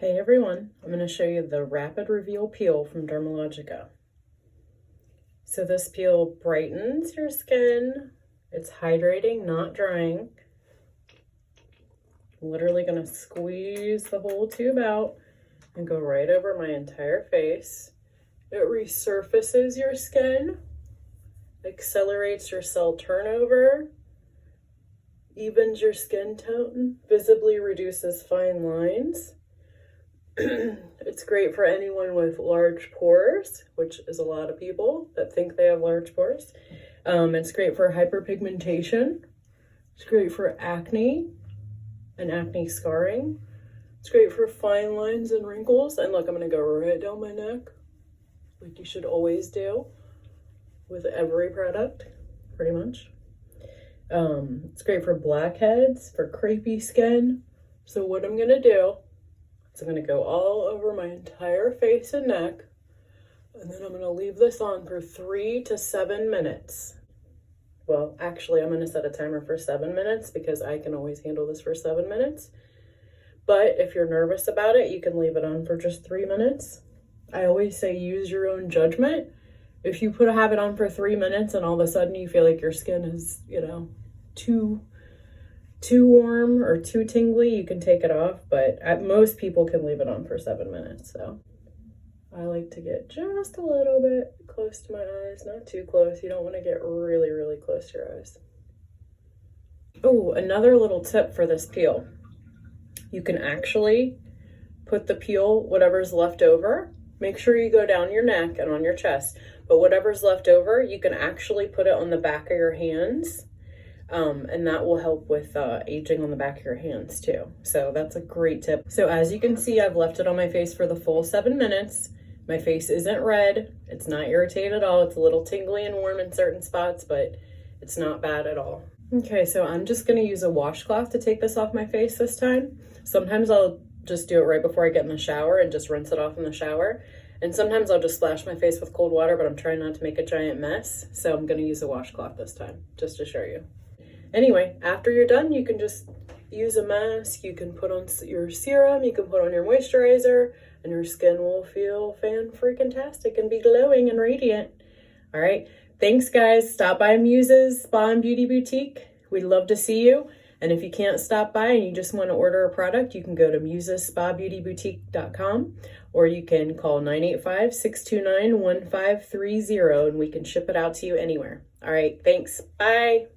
Hey everyone, I'm going to show you the Rapid Reveal Peel from Dermalogica. So this peel brightens your skin. It's hydrating, not drying. I'm literally going to squeeze the whole tube out and go right over my entire face. It resurfaces your skin, accelerates your cell turnover, evens your skin tone, visibly reduces fine lines. It's great for anyone with large pores, which is a lot of people that think they have large pores. It's great for hyperpigmentation. It's great for acne and acne scarring. It's great for fine lines and wrinkles. And look, I'm going to go right down my neck, like you should always do with every product, pretty much. It's great for blackheads, for crepey skin. So what I'm going to do, I'm going to go all over my entire face and neck, and then I'm going to leave this on for 3 to 7 minutes. Well, actually, I'm going to set a timer for 7 minutes because I can always handle this for 7 minutes. But if you're nervous about it, you can leave it on for just 3 minutes. I always say use your own judgment. If you have it on for 3 minutes and all of a sudden you feel like your skin is, too warm or too tingly, you can take it off, but most people can leave it on for 7 minutes. So I like to get just a little bit close to my eyes, not too close. You don't want to get really, really close to your eyes. Oh, another little tip for this peel. You can actually put the peel, whatever's left over, make sure you go down your neck and on your chest, but whatever's left over, you can actually put it on the back of your hands. And that will help with aging on the back of your hands too. So that's a great tip. So as you can see, I've left it on my face for the full 7 minutes. My face isn't red. It's not irritated at all. It's a little tingly and warm in certain spots, but it's not bad at all. Okay, so I'm just gonna use a washcloth to take this off my face this time. Sometimes I'll just do it right before I get in the shower and just rinse it off in the shower. And sometimes I'll just splash my face with cold water, but I'm trying not to make a giant mess. So I'm gonna use a washcloth this time, just to show you. Anyway, after you're done, you can just use a mask, you can put on your serum, you can put on your moisturizer, and your skin will feel fan-freaking-tastic and be glowing and radiant. All right, thanks guys. Stop by Muses Spa Beauty Boutique. We'd love to see you. And if you can't stop by and you just want to order a product, you can go to musesspabeautyboutique.com, or you can call 985-629-1530 and we can ship it out to you anywhere. All right, thanks. Bye.